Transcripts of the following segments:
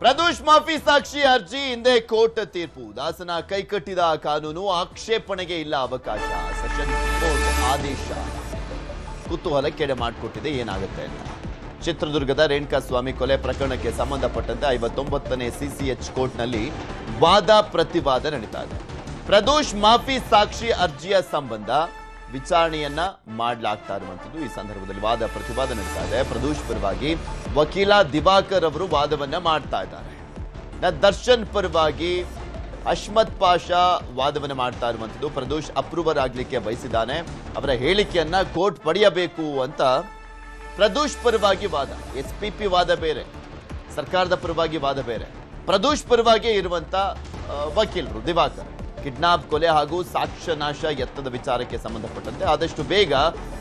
ಪ್ರದೋಷ್ ಮಾಫಿ ಸಾಕ್ಷಿ ಅರ್ಜಿ ಹಿಂದೆ ಕೋರ್ಟ್ ತೀರ್ಪು. ದಾಸನ ಕೈಕಟ್ಟಿದ ಕಾನೂನು ಆಕ್ಷೇಪಣೆಗೆ ಇಲ್ಲ ಅವಕಾಶ. ಸೆಷನ್ ಕೋರ್ಟ್ ಆದೇಶ ಕುತೂಹಲಕ್ಕೆಡೆ ಮಾಡಿಕೊಟ್ಟಿದೆ ಏನಾಗುತ್ತೆ ಅಂತ. ಚಿತ್ರದುರ್ಗದ ರೇಣುಕಾಸ್ವಾಮಿ ಕೊಲೆ ಪ್ರಕರಣಕ್ಕೆ ಸಂಬಂಧಪಟ್ಟಂತೆ 59ನೇ ಸಿಸಿಎಚ್ ಕೋರ್ಟ್ನಲ್ಲಿ ವಾದ ಪ್ರತಿವಾದ ನಡೀತಾ ಇದೆ. ಪ್ರದೋಷ್ ಮಾಫಿ ಸಾಕ್ಷಿ ಅರ್ಜಿಯ ಸಂಬಂಧ ವಿಚಾರಣೆಯನ್ನ ಮಾಡಲಾಗ್ತಾ ಇರುವಂತದ್ದು. ಈ ಸಂದರ್ಭದಲ್ಲಿ ವಾದ ಪ್ರತಿವಾದ ನಡೀತಾ ಇದೆ. ಪ್ರದೋಷ್ ಪರವಾಗಿ ವಕೀಲ ದಿವಾಕರ್ ಅವರು ವಾದವನ್ನ ಮಾಡ್ತಾ ಇದ್ದಾರೆ. ದರ್ಶನ್ ಪರವಾಗಿ ಅಶ್ಮತ್ ಪಾಷಾ ವಾದವನ್ನ ಮಾಡ್ತಾ ಇರುವಂತದ್ದು. ಪ್ರದೋಷ್ ಅಪ್ರೂವರ್ ಆಗ್ಲಿಕ್ಕೆ ಬಯಸಿದ್ದಾನೆ, ಅವರ ಹೇಳಿಕೆಯನ್ನ ಕೋರ್ಟ್ ಪಡೆಯಬೇಕು ಅಂತ ಪ್ರದೋಷ್ ಪರವಾಗಿ ವಾದ. ಎಸ್ಪಿಪಿ ವಾದ ಬೇರೆ, ಸರ್ಕಾರದ ಪರವಾಗಿ ವಾದ ಬೇರೆ. ಪ್ರದೋಷ್ ಪರವಾಗಿ ಇರುವಂತ ವಕೀಲರು ದಿವಾಕರ್ ಕಿಡ್ನಾಪ್, ಕೊಲೆ ಹಾಗೂ ಸಾಕ್ಷ್ಯ ನಾಶ ಎತ್ತದ ವಿಚಾರಕ್ಕೆ ಸಂಬಂಧಪಟ್ಟಂತೆ ಆದಷ್ಟು ಬೇಗ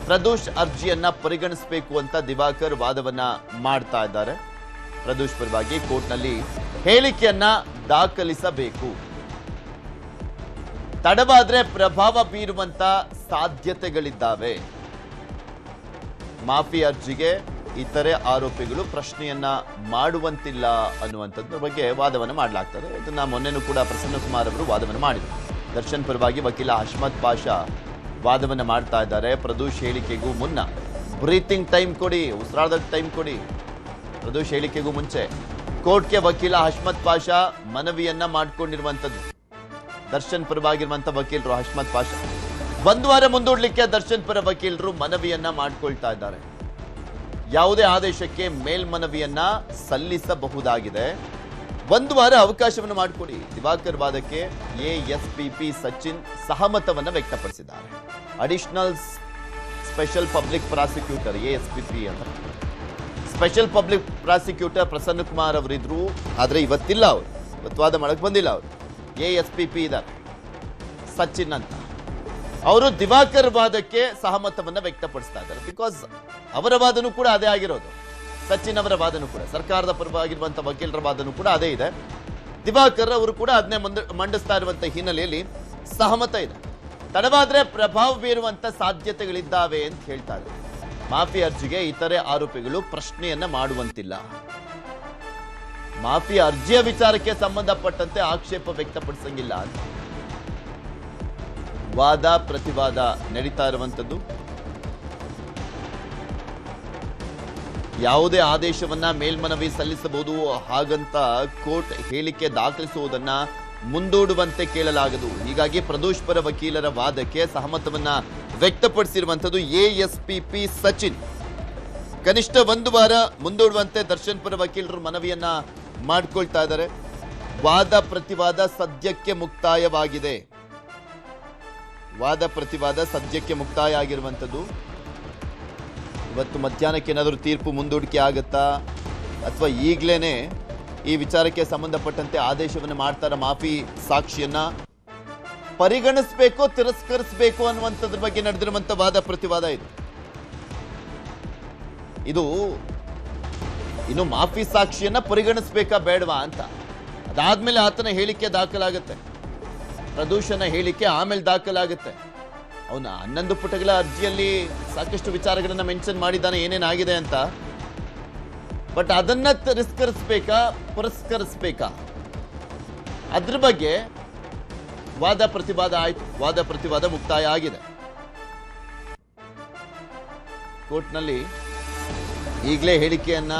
ಪ್ರದೋಷ್ ಅರ್ಜಿಯನ್ನ ಪರಿಗಣಿಸಬೇಕು ಅಂತ ದಿವಾಕರ್ ವಾದವನ್ನ ಮಾಡ್ತಾ ಇದ್ದಾರೆ. ಪ್ರದೋಷ್ ಪರವಾಗಿ ಕೋರ್ಟ್ನಲ್ಲಿ ಹೇಳಿಕೆಯನ್ನ ದಾಖಲಿಸಬೇಕು. ತಡವಾದ್ರೆ ಪ್ರಭಾವ ಬೀರುವಂತ ಸಾಧ್ಯತೆಗಳಿದ್ದಾವೆ. ಮಾಫಿ ಅರ್ಜಿಗೆ ಇತರೆ ಆರೋಪಿಗಳು ಪ್ರಶ್ನೆಯನ್ನ ಮಾಡುವಂತಿಲ್ಲ ಅನ್ನುವಂಥದ್ರ ಬಗ್ಗೆ ವಾದವನ್ನು ಮಾಡಲಾಗ್ತದೆ. ಇದನ್ನ ಮೊನ್ನೆನೂ ಕೂಡ ಪ್ರಸನ್ನಕುಮಾರ್ ಅವರು ವಾದವನ್ನು ಮಾಡಿದರು. ದರ್ಶನ್ ಪರವಾಗಿ ವಕೀಲ ಅಶ್ಮತ್ ಪಾಷಾ ವಾದವನ್ನು ಮಾಡ್ತಾ ಇದ್ದಾರೆ. ಪ್ರದೋಷ್ ಹೇಳಿಕೆಗೂ ಮುನ್ನ ಬ್ರೀತಿಂಗ್ ಟೈಮ್ ಕೊಡಿ, ಉಸಿರಾಡೋದಕ್ಕೆ ಟೈಮ್ ಕೊಡಿ. ಪ್ರದೋಷ್ ಹೇಳಿಕೆಗೂ ಮುಂಚೆ ಕೋರ್ಟ್ಗೆ ವಕೀಲ ಅಶ್ಮತ್ ಪಾಷಾ ಮನವಿಯನ್ನ ಮಾಡಿಕೊಂಡಿರುವಂಥದ್ದು. ದರ್ಶನ್ ಪರವಾಗಿರುವಂತ ವಕೀಲರು ಅಶ್ಮತ್ ಪಾಷಾ ಒಂದು ವಾರ ಮುಂದೂಡಲಿಕ್ಕೆ ದರ್ಶನ್ ಪರ ವಕೀಲರು ಮನವಿಯನ್ನ ಮಾಡಿಕೊಳ್ತಾ ಇದ್ದಾರೆ. ಯಾವುದೇ ಆದೇಶಕ್ಕೆ ಮೇಲ್ಮನವಿಯನ್ನ ಸಲ್ಲಿಸಬಹುದಾಗಿದೆ. ಒಂದು ವಾರ ಅವಕಾಶವನ್ನು ಮಾಡಿಕೊಡಿ. ದಿವಾಕರ್ ವಾದಕ್ಕೆ ಎಎಸ್ಪಿಪಿ ಸಚಿನ್ ಸಹಮತವನ್ನು ವ್ಯಕ್ತಪಡಿಸಿದ್ದಾರೆ. ಅಡಿಷನಲ್ ಸ್ಪೆಷಲ್ ಪಬ್ಲಿಕ್ ಪ್ರಾಸಿಕ್ಯೂಟರ್ ಎಎಸ್ಪಿಪಿ ಅಂತ ಸ್ಪೆಷಲ್ ಪಬ್ಲಿಕ್ ಪ್ರಾಸಿಕ್ಯೂಟರ್ ಪ್ರಸನ್ನಕುಮಾರ್ ಅವರಿದ್ರು, ಆದ್ರೆ ಇವತ್ತಿಲ್ಲ. ಇವತ್ತು ವಾದ ಮಾಡಕ್ ಬಂದಿಲ್ಲ. ಅವರು ಎಎಸ್ಪಿಪಿ ಇದ್ದಾರೆ ಸಚಿನ್ ಅಂತ. ಅವರು ದಿವಾಕರ್ ವಾದಕ್ಕೆ ಸಹಮತವನ್ನ ವ್ಯಕ್ತಪಡಿಸ್ತಾ ಇದ್ದಾರೆ. ಬಿಕಾಸ್ ಅವರ ವಾದನೂ ಕೂಡ ಅದೇ ಆಗಿರೋದು. ಸಚಿನ್ ಅವರ ವಾದನೂ ಕೂಡ, ಸರ್ಕಾರದ ಪರವಾಗಿರುವಂತಹ ವಕೀಲರ ವಾದನೂ ಕೂಡ ಅದೇ ಇದೆ. ದಿವಾಕರ್ ಅವರು ಕೂಡ ಅದನ್ನೇ ಮಂಡಿಸ್ತಾ ಇರುವಂತಹ ಹಿನ್ನೆಲೆಯಲ್ಲಿ ಸಹಮತ ಇದೆ. ತಡವಾದ್ರೆ ಪ್ರಭಾವ ಬೀರುವಂತ ಸಾಧ್ಯತೆಗಳಿದ್ದಾವೆ ಅಂತ ಹೇಳ್ತಾ ಇದ್ದಾರೆ. ಮಾಫಿ ಅರ್ಜಿಗೆ ಇತರೆ ಆರೋಪಿಗಳು ಪ್ರಶ್ನೆಯನ್ನ ಮಾಡುವಂತಿಲ್ಲ. ಮಾಫಿ ಅರ್ಜಿಯ ವಿಚಾರಕ್ಕೆ ಸಂಬಂಧಪಟ್ಟಂತೆ ಆಕ್ಷೇಪ ವ್ಯಕ್ತಪಡಿಸಂಗಿಲ್ಲ ಅಂತ ವಾದ ಪ್ರತಿವಾದ ನಡೀತಾ ಇರುವಂತದ್ದು. ಯಾವುದೇ ಆದೇಶವನ್ನ ಮೇಲ್ಮನವಿ ಸಲ್ಲಿಸಬಹುದು, ಹಾಗಂತ ಕೋರ್ಟ್ ಹೇಳಿಕೆ ದಾಖಲಿಸುವುದನ್ನ ಮುಂದೂಡುವಂತೆ ಕೇಳಲಾಗದು. ಹೀಗಾಗಿ ಪ್ರದೋಷ್ ಪರ ವಕೀಲರ ವಾದಕ್ಕೆ ಸಹಮತವನ್ನ ವ್ಯಕ್ತಪಡಿಸಿರುವಂತದ್ದು ಎಎಸ್ಪಿಪಿ ಸಚಿನ್. ಕನಿಷ್ಠ ಒಂದು ವಾರ ಮುಂದೂಡುವಂತೆ ದರ್ಶನ್ ಪರ ವಕೀಲರು ಮನವಿಯನ್ನ ಮಾಡಿಕೊಳ್ತಾ ಇದ್ದಾರೆ. ವಾದ ಪ್ರತಿವಾದ ಸದ್ಯಕ್ಕೆ ಮುಕ್ತಾಯವಾಗಿದೆ. ವಾದ ಪ್ರತಿವಾದ ಸದ್ಯಕ್ಕೆ ಮುಕ್ತಾಯ ಆಗಿರುವಂಥದ್ದು. ಇವತ್ತು ಮಧ್ಯಾಹ್ನಕ್ಕೆ ಏನಾದರೂ ತೀರ್ಪು ಮುಂದೂಡಿಕೆ ಆಗುತ್ತಾ, ಅಥವಾ ಈಗಲೇ ಈ ವಿಚಾರಕ್ಕೆ ಸಂಬಂಧಪಟ್ಟಂತೆ ಆದೇಶವನ್ನು ಮಾಡ್ತಾರ, ಮಾಫಿ ಸಾಕ್ಷಿಯನ್ನ ಪರಿಗಣಿಸಬೇಕೋ ತಿರಸ್ಕರಿಸಬೇಕು ಅನ್ನುವಂಥದ್ರ ಬಗ್ಗೆ ನಡೆದಿರುವಂತ ವಾದ ಪ್ರತಿವಾದ ಇದು ಇನ್ನು ಮಾಫಿ ಸಾಕ್ಷಿಯನ್ನ ಪರಿಗಣಿಸಬೇಕಾ ಬೇಡವಾ ಅಂತ. ಅದಾದ್ಮೇಲೆ ಆತನ ಹೇಳಿಕೆ ದಾಖಲಾಗುತ್ತೆ. ಪ್ರದೋಷನ ಹೇಳಿಕೆ ಆಮೇಲೆ ದಾಖಲಾಗುತ್ತೆ. ಅವನ 11 ಪುಟಗಳ ಅರ್ಜಿಯಲ್ಲಿ ಸಾಕಷ್ಟು ವಿಚಾರಗಳನ್ನ ಮೆನ್ಷನ್ ಮಾಡಿದ್ದಾನೆ, ಏನೇನಾಗಿದೆ ಅಂತ. ಬಟ್ ಅದನ್ನ ತಿರಸ್ಕರಿಸಬೇಕಾ ಪುರಸ್ಕರಿಸಬೇಕಾ, ಅದ್ರ ಬಗ್ಗೆ ವಾದ ಪ್ರತಿವಾದ ಆಯ್ತು. ವಾದ ಪ್ರತಿವಾದ ಮುಕ್ತಾಯ ಆಗಿದೆ. ಕೋರ್ಟ್ನಲ್ಲಿ ಈಗಲೇ ಹೇಳಿಕೆಯನ್ನ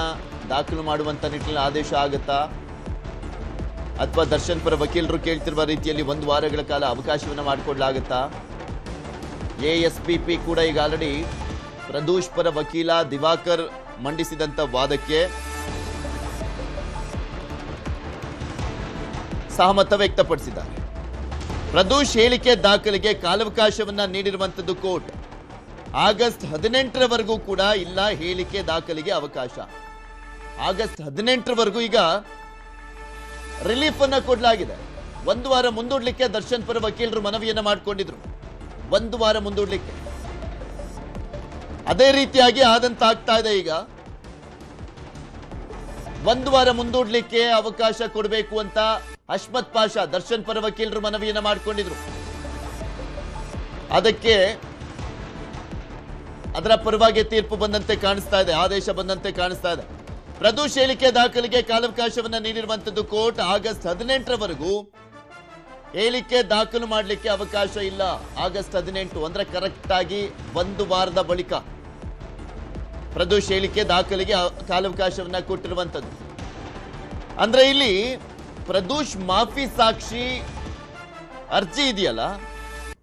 ದಾಖಲು ಮಾಡುವಂತ ನಿಟ್ಟಿನಲ್ಲಿ ಆದೇಶ ಆಗುತ್ತಾ, ಅಥವಾ ದರ್ಶನ್ ಪರ ವಕೀಲರು ಕೇಳ್ತಿರುವ ರೀತಿಯಲ್ಲಿ 1 ವಾರಗಳ ಕಾಲ ಅವಕಾಶವನ್ನು ಮಾಡಿಕೊಡ್ಲಾಗುತ್ತಾ? ಎಎಸ್ಪಿಪಿ ಕೂಡ ಈಗ ಆಲ್ರೆಡಿ ಪ್ರದೋಷ್ ಪರ ವಕೀಲ ದಿವಾಕರ್ ಮಂಡಿಸಿದಂತ ವಾದಕ್ಕೆ ಸಹಮತ ವ್ಯಕ್ತಪಡಿಸಿದ್ದಾರೆ. ಪ್ರದೋಷ್ ಹೇಳಿಕೆ ದಾಖಲಿಗೆ ಕಾಲಾವಕಾಶವನ್ನ ನೀಡಿರುವಂತದ್ದು ಕೋರ್ಟ್. ಆಗಸ್ಟ್ 18ರವರೆಗೂ ಕೂಡ ಇಲ್ಲ ಹೇಳಿಕೆ ದಾಖಲಿಗೆ ಅವಕಾಶ. ಆಗಸ್ಟ್ 18ರವರೆಗೂ ಈಗ ರಿಲೀಫ್ ಅನ್ನ ಕೊಡಲಾಗಿದೆ. 1 ವಾರ ಮುಂದೂಡ್ಲಿಕ್ಕೆ ದರ್ಶನ್ ಪರ ವಕೀಲರು ಮನವಿಯನ್ನ ಮಾಡಿಕೊಂಡಿದ್ರು. 1 ವಾರ ಮುಂದೂಡ್ಲಿಕ್ಕೆ ಅದೇ ರೀತಿಯಾಗಿ ಆದಂತ ಆಗ್ತಾ ಇದೆ. ಈಗ 1 ವಾರ ಮುಂದೂಡ್ಲಿಕ್ಕೆ ಅವಕಾಶ ಕೊಡಬೇಕು ಅಂತ ಅಶ್ಮತ್ ಪಾಷಾ ದರ್ಶನ್ ಪರ ವಕೀಲರು ಮನವಿಯನ್ನ ಮಾಡಿಕೊಂಡಿದ್ರು. ಅದಕ್ಕೆ ಅದರ ಪರವಾಗಿ ತೀರ್ಪು ಬಂದಂತೆ ಕಾಣಿಸ್ತಾ ಇದೆ, ಆದೇಶ ಬಂದಂತೆ ಕಾಣಿಸ್ತಾ ಇದೆ. ಪ್ರದೋಷ್ ಹೇಳಿಕೆ ದಾಖಲಿಗೆ ಕಾಲಾವಕಾಶವನ್ನ ನೀಡಿರುವಂತದ್ದು ಕೋರ್ಟ್. ಆಗಸ್ಟ್ 18ರವರೆಗೂ ಹೇಳಿಕೆ ದಾಖಲು ಮಾಡಲಿಕ್ಕೆ ಅವಕಾಶ ಇಲ್ಲ. ಆಗಸ್ಟ್ 18 ಅಂದ್ರೆ ಕರೆಕ್ಟ್ ಆಗಿ ಒಂದು ವಾರದ ಬಳಿಕ ಪ್ರದೋಷ್ ಹೇಳಿಕೆ ದಾಖಲಿಗೆ ಕಾಲಾವಕಾಶವನ್ನ ಕೊಟ್ಟಿರುವಂತದ್ದು. ಅಂದ್ರೆ ಇಲ್ಲಿ ಪ್ರದೋಷ್ ಮಾಫಿ ಸಾಕ್ಷಿ ಅರ್ಜಿ ಇದೆಯಲ್ಲ,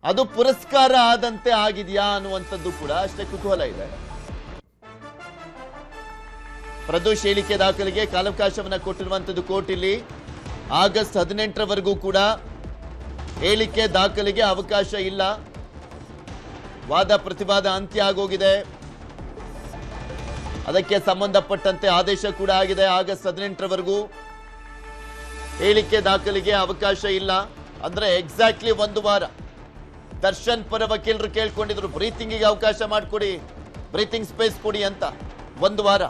ಅದು ಪುರಸ್ಕಾರ ಆದಂತೆ ಆಗಿದೆಯಾ ಅನ್ನುವಂಥದ್ದು ಕೂಡ ಅಷ್ಟೇ ಕುತೂಹಲ ಇದೆ. ಪ್ರದೋಷ್ ಹೇಳಿಕೆ ದಾಖಲಿಗೆ ಕಾಲಾವಕಾಶವನ್ನ ಕೊಟ್ಟಿರುವಂತದ್ದು ಕೋರ್ಟ್. ಇಲ್ಲಿ ಆಗಸ್ಟ್ 18ರವರೆಗೂ ಕೂಡ ಹೇಳಿಕೆ ದಾಖಲಿಗೆ ಅವಕಾಶ ಇಲ್ಲ. ವಾದ ಪ್ರತಿವಾದ ಅಂತ್ಯ ಆಗೋಗಿದೆ. ಅದಕ್ಕೆ ಸಂಬಂಧಪಟ್ಟಂತೆ ಆದೇಶ ಕೂಡ ಆಗಿದೆ. ಆಗಸ್ಟ್ 18ರವರೆಗೂ ಹೇಳಿಕೆ ದಾಖಲಿಗೆ ಅವಕಾಶ ಇಲ್ಲ. ಅಂದ್ರೆ ಎಕ್ಸಾಕ್ಟ್ಲಿ ಒಂದು ವಾರ. ದರ್ಶನ್ ಪರ ವಕೀಲರು ಕೇಳ್ಕೊಂಡಿದ್ರು ಬ್ರೀತಿಂಗಿಗೆ ಅವಕಾಶ ಮಾಡಿಕೊಡಿ, ಬ್ರೀತಿಂಗ್ ಸ್ಪೇಸ್ ಕೊಡಿ ಅಂತ, ಒಂದು ವಾರ.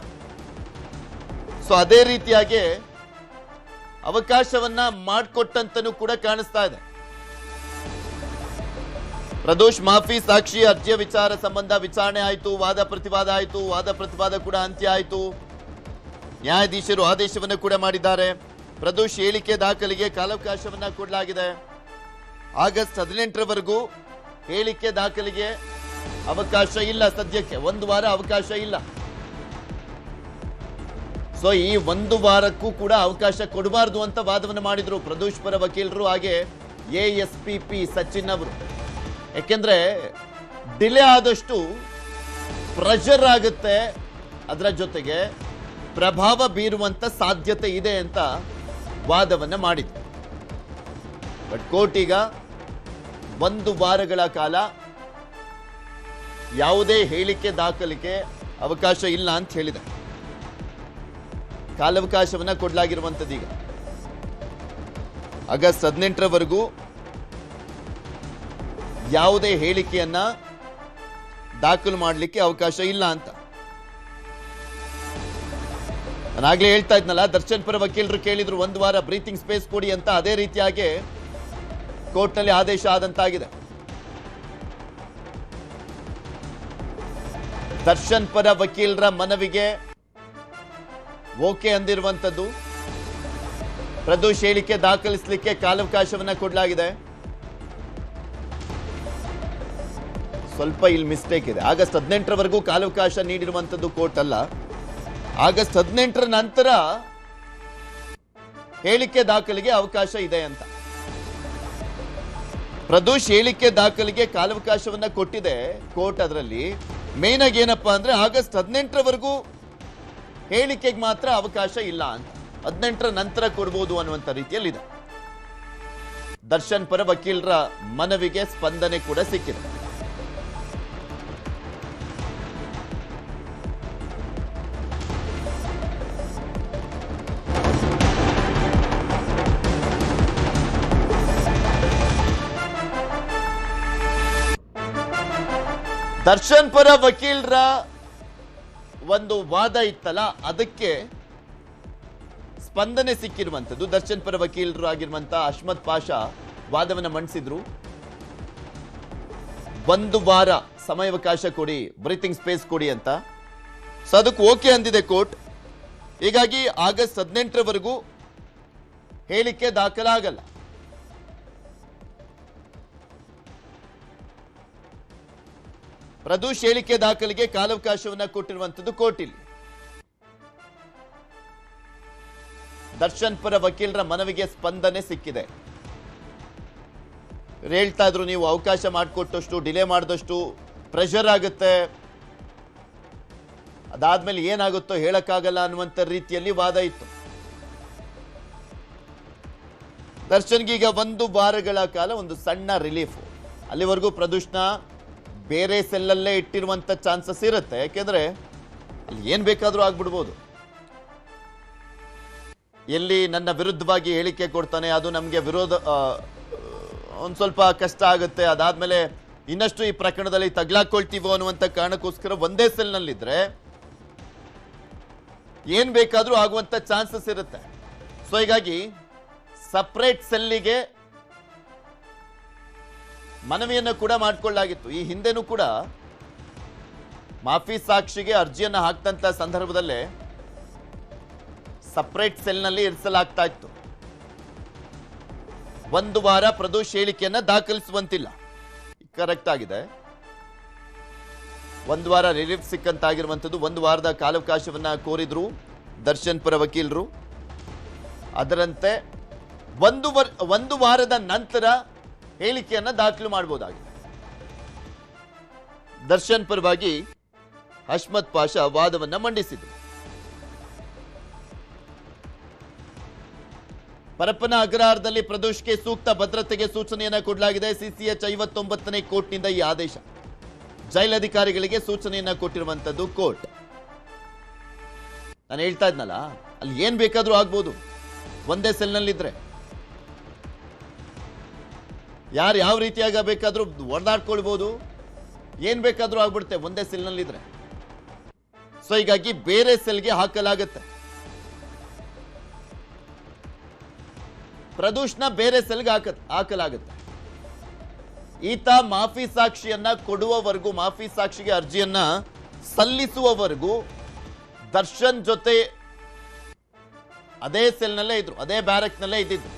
ಸೊ ಅದೇ ರೀತಿಯಾಗಿ ಅವಕಾಶವನ್ನ ಮಾಡಿಕೊಟ್ಟಂತನೂ ಕೂಡ ಕಾಣಿಸ್ತಾ ಇದೆ. ಪ್ರದೋಷ್ ಮಾಫಿ ಸಾಕ್ಷಿ ಅರ್ಜಿಯ ವಿಚಾರ ಸಂಬಂಧ ವಿಚಾರಣೆ ಆಯಿತು, ವಾದ ಪ್ರತಿವಾದ ಆಯಿತು. ವಾದ ಪ್ರತಿವಾದ ಕೂಡ ಅಂತ್ಯ ಆಯಿತು. ನ್ಯಾಯಾಧೀಶರು ಆದೇಶವನ್ನು ಕೂಡ ಮಾಡಿದ್ದಾರೆ. ಪ್ರದೋಷ್ ಹೇಳಿಕೆ ದಾಖಲಿಗೆ ಕಾಲಾವಕಾಶವನ್ನ ಕೊಡಲಾಗಿದೆ. ಆಗಸ್ಟ್ 18ರವರೆಗೂ ಹೇಳಿಕೆ ದಾಖಲಿಗೆ ಅವಕಾಶ ಇಲ್ಲ. ಸದ್ಯಕ್ಕೆ ಒಂದು ವಾರ ಅವಕಾಶ ಇಲ್ಲ. ಸೊ ಈ ಒಂದು ವಾರಕ್ಕೂ ಕೂಡ ಅವಕಾಶ ಕೊಡಬಾರದು ಅಂತ ವಾದವನ್ನು ಮಾಡಿದ್ರು ಪ್ರದೋಷ್ ಪರ ವಕೀಲರು, ಹಾಗೆ ASPP ಸಚಿನ್ ಅವರು. ಯಾಕೆಂದ್ರೆ ಡಿಲೇ ಆದಷ್ಟು ಪ್ರೆಷರ್ ಆಗುತ್ತೆ, ಅದರ ಜೊತೆಗೆ ಪ್ರಭಾವ ಬೀರುವಂತ ಸಾಧ್ಯತೆ ಇದೆ ಅಂತ ವಾದವನ್ನ ಮಾಡಿದ್ರು. ಬಟ್ ಕೋರ್ಟ್ ಈಗ ಒಂದು ವಾರಗಳ ಕಾಲ ಯಾವುದೇ ಹೇಳಿಕೆ ದಾಖಲಿಗೆ ಅವಕಾಶ ಇಲ್ಲ ಅಂತ ಹೇಳಿದೆ. ಕಾಲಾವಕಾಶವನ್ನ ಕೊಡಲಾಗಿರುವಂಥದ್ದು ಈಗ ಆಗಸ್ಟ್ 18ರವರೆಗೂ ಯಾವುದೇ ಹೇಳಿಕೆಯನ್ನ ದಾಖಲು ಮಾಡಲಿಕ್ಕೆ ಅವಕಾಶ ಇಲ್ಲ ಅಂತ. ನಾನಾಗ್ಲೇ ಹೇಳ್ತಾ ಇದ್ನಲ್ಲ, ದರ್ಶನ್ ಪರ ವಕೀಲರು ಕೇಳಿದ್ರು ಒಂದು ವಾರ ಬ್ರೀತಿಂಗ್ ಸ್ಪೇಸ್ ಕೊಡಿ ಅಂತ. ಅದೇ ರೀತಿಯಾಗಿ ಕೋರ್ಟ್ನಲ್ಲಿ ಆದೇಶ ಆದಂತಾಗಿದೆ. ದರ್ಶನ್ ಪರ ವಕೀಲರ ಮನವಿಗೆ ಓಕೆ ಅಂದಿರುವಂಥದ್ದು. ಪ್ರದೋಷ್ ಹೇಳಿಕೆ ದಾಖಲಿಸಲಿಕ್ಕೆ ಕಾಲಾವಕಾಶವನ್ನ ಕೊಡಲಾಗಿದೆ. ಸ್ವಲ್ಪ ಇಲ್ಲಿ ಮಿಸ್ಟೇಕ್ ಇದೆ. ಆಗಸ್ಟ್ 18ರವರೆಗೂ ಕಾಲಾವಕಾಶ ನೀಡಿರುವಂಥದ್ದು ಕೋರ್ಟ್ ಅಲ್ಲ, ಆಗಸ್ಟ್ 18ರ ನಂತರ ಹೇಳಿಕೆ ದಾಖಲಿಗೆ ಅವಕಾಶ ಇದೆ ಅಂತ. ಪ್ರದೋಷ್ ಹೇಳಿಕೆ ದಾಖಲಿಗೆ ಕಾಲಾವಕಾಶವನ್ನ ಕೊಟ್ಟಿದೆ ಕೋರ್ಟ್. ಅದರಲ್ಲಿ ಮೇನ್ ಆಗಿ ಏನಪ್ಪಾ ಅಂದ್ರೆ ಆಗಸ್ಟ್ 18ರವರೆಗೂ ಹೇಳಿಕೆಗೆ ಮಾತ್ರ ಅವಕಾಶ ಇಲ್ಲ ಅಂತ, 18ರ ನಂತರ ಕೊಡಬಹುದು ಅನ್ನುವಂಥ ರೀತಿಯಲ್ಲಿದೆ. ದರ್ಶನ್ ಪರ ವಕೀಲರ ಮನವಿಗೆ ಸ್ಪಂದನೆ ಕೂಡ ಸಿಕ್ಕಿದೆ. ದರ್ಶನ್ ಪರ ವಕೀಲರ ಒಂದು ವಾದ ಇತ್ತಲ್ಲ, ಅದಕ್ಕೆ ಸ್ಪಂದನೆ ಸಿಕ್ಕಿರುವಂಥದ್ದು. ದರ್ಶನ್ ಪರ ವಕೀಲರು ಆಗಿರುವಂತ ಅಹ್ಮದ್ ಪಾಷಾ ವಾದವನ್ನು ಮಂಡಿಸಿದ್ರು. ಒಂದು ವಾರ ಸಮಯಾವಕಾಶ ಕೊಡಿ, ಬ್ರೀತಿಂಗ್ ಸ್ಪೇಸ್ ಕೊಡಿ ಅಂತ. ಸೊ ಅದಕ್ಕೆ ಓಕೆ ಅಂದಿದೆ ಕೋರ್ಟ್. ಹೀಗಾಗಿ ಆಗಸ್ಟ್ 18ರವರೆಗೂ ಹೇಳಿಕೆ ದಾಖಲಾಗಲ್ಲ. ಪ್ರದೋಷ್ ಹೇಳಿಕೆ ದಾಖಲಿಗೆ ಕಾಲಾವಕಾಶವನ್ನ ಕೊಟ್ಟಿರುವಂತದ್ದು ಕೋರ್ಟ್. ಇಲ್ಲಿ ದರ್ಶನ್ ಪರ ವಕೀಲರ ಮನವಿಗೆ ಸ್ಪಂದನೆ ಸಿಕ್ಕಿದೆ. ಹೇಳ್ತಾ ಇದ್ರು, ನೀವು ಅವಕಾಶ ಮಾಡಿಕೊಟ್ಟಷ್ಟು ಡಿಲೇ ಮಾಡಿದಷ್ಟು ಪ್ರೆಷರ್ ಆಗುತ್ತೆ, ಅದಾದ್ಮೇಲೆ ಏನಾಗುತ್ತೋ ಹೇಳಕ್ಕಾಗಲ್ಲ ಅನ್ನುವಂಥ ರೀತಿಯಲ್ಲಿ ವಾದ ಇತ್ತು. ದರ್ಶನ್ಗೆ ಈಗ ಒಂದು ವಾರಗಳ ಕಾಲ ಒಂದು ಸಣ್ಣ ರಿಲೀಫ್. ಅಲ್ಲಿವರೆಗೂ ಪ್ರದೋಷ್ನ ಬೇರೆ ಸೆಲ್ಲಲ್ಲೇ ಇಟ್ಟಿರುವಂತ ಚಾನ್ಸಸ್ ಇರುತ್ತೆ. ಯಾಕೆಂದ್ರೆ ಅಲ್ಲಿ ಏನ್ ಬೇಕಾದ್ರೂ ಆಗ್ಬಿಡ್ಬೋದು. ಎಲ್ಲಿ ನನ್ನ ವಿರುದ್ಧವಾಗಿ ಹೇಳಿಕೆ ಕೊಡ್ತಾನೆ, ಅದು ನಮಗೆ ವಿರೋಧ ಒಂದ್ ಸ್ವಲ್ಪ ಕಷ್ಟ ಆಗುತ್ತೆ. ಅದಾದ್ಮೇಲೆ ಇನ್ನಷ್ಟು ಈ ಪ್ರಕರಣದಲ್ಲಿ ತಗ್ಲಾಕೊಳ್ತೀವೋ ಅನ್ನುವಂಥ ಕಾರಣಕ್ಕೋಸ್ಕರ ಒಂದೇ ಸೆಲ್ನಲ್ಲಿದ್ರೆ ಏನ್ ಬೇಕಾದ್ರೂ ಆಗುವಂತ ಚಾನ್ಸಸ್ ಇರುತ್ತೆ. ಸೊ ಹೀಗಾಗಿ ಸಪರೇಟ್ ಸೆಲ್ಲಿಗೆ ಮನವಿಯನ್ನು ಕೂಡ ಮಾಡಿಕೊಳ್ಳಲಾಗಿತ್ತು. ಈ ಹಿಂದೆನೂ ಕೂಡ ಮಾಫಿ ಸಾಕ್ಷಿಗೆ ಅರ್ಜಿಯನ್ನು ಹಾಕ್ತಂತ ಸಂದರ್ಭದಲ್ಲೇ ಸಪರೇಟ್ ಸೆಲ್ನಲ್ಲಿ ಇರಿಸಲಾಗ್ತಾ ಇತ್ತು. ಒಂದು ವಾರ ಪ್ರದೋಷ್ ಹೇಳಿಕೆಯನ್ನ ದಾಖಲಿಸುವಂತಿಲ್ಲ. ಕರೆಕ್ಟ್ ಆಗಿದೆ. ಒಂದು ವಾರ ರಿಲೀಫ್ ಸಿಕ್ಕಂತಾಗಿರುವಂಥದ್ದು. ಒಂದು ವಾರದ ಕಾಲಾವಕಾಶವನ್ನ ಕೋರಿದ್ರು ದರ್ಶನ್ ಪರ ವಕೀಲರು. ಅದರಂತೆ ಒಂದು ವಾರದ ನಂತರ ಹೇಳಿಕೆಯನ್ನ ದಾಖಲು ಮಾಡಬಹುದಾಗಿದೆ. ದರ್ಶನ್ ಪರವಾಗಿ ಹಷ್ಮತ್ ಪಾಷಾ ವಾದವನ್ನ ಮಂಡಿಸಿದರು. ಪರಪ್ಪನ ಅಗ್ರಹಾರದಲ್ಲಿ ಪ್ರದೋಷ್ಗೆ ಸೂಕ್ತ ಭದ್ರತೆಗೆ ಸೂಚನೆಯನ್ನ ಕೊಡಲಾಗಿದೆ. ಸಿಸಿಎಚ್ 59ನೇ ಕೋರ್ಟ್ನಿಂದ ಈ ಆದೇಶ. ಜೈಲಧಿಕಾರಿಗಳಿಗೆ ಸೂಚನೆಯನ್ನ ಕೊಟ್ಟಿರುವಂತದ್ದು ಕೋರ್ಟ್. ನಾನು ಹೇಳ್ತಾ ಇದ್ನಲ್ಲ, ಅಲ್ಲಿ ಏನ್ ಬೇಕಾದ್ರೂ ಆಗ್ಬೋದು ಒಂದೇ ಸೆಲ್ನಲ್ಲಿದ್ರೆ. ಯಾರು ಯಾವ ರೀತಿಯಾಗ ಬೇಕಾದ್ರೂ ಹೊಡೆದಾಡ್ಕೊಳ್ಬಹುದು, ಏನ್ ಬೇಕಾದ್ರೂ ಆಗ್ಬಿಡುತ್ತೆ ಒಂದೇ ಸೆಲ್ನಲ್ಲಿದ್ರೆ. ಸೊ ಹೀಗಾಗಿ ಬೇರೆ ಸೆಲ್ಗೆ ಹಾಕಲಾಗುತ್ತೆ. ಪ್ರದೋಷ್ನ ಬೇರೆ ಸೆಲ್ಗೆ ಹಾಕಲಾಗುತ್ತೆ. ಈತ ಮಾಫಿ ಸಾಕ್ಷಿಯನ್ನ ಕೊಡುವವರೆಗೂ, ಮಾಫಿ ಸಾಕ್ಷಿಗೆ ಅರ್ಜಿಯನ್ನ ಸಲ್ಲಿಸುವವರೆಗೂ ದರ್ಶನ್ ಜೊತೆ ಅದೇ ಸೆಲ್ನಲ್ಲೇ ಇದ್ರು, ಅದೇ ಬ್ಯಾರಕ್ನಲ್ಲೇ ಇದ್ದಿದ್ರು.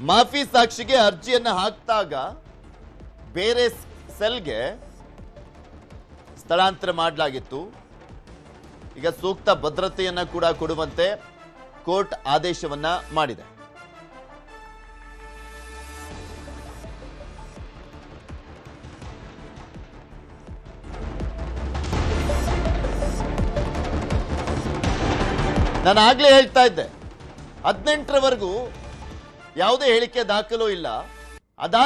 ಮಾಫಿ ಸಾಕ್ಷಿಗೆ ಅರ್ಜಿಯನ್ನ ಹಾಕಿದಾಗ ಬೇರೆ ಸೆಲ್ಗೆ ಸ್ಥಳಾಂತರ ಮಾಡಲಾಗಿತ್ತು. ಈಗ ಸೂಕ್ತ ಭದ್ರತೆಯನ್ನ ಕೂಡ ಕೊಡುವಂತೆ ಕೋರ್ಟ್ ಆದೇಶವನ್ನ ಮಾಡಿದೆ. ನಾನು ಆಗ್ಲೇ ಹೇಳ್ತಾ ಇದ್ದೆ, 18ರವರೆಗೂ ಯಾವುದೇ ಹೇಳಿಕೆ ದಾಖಲು ಇಲ್ಲ. ಅದಾದ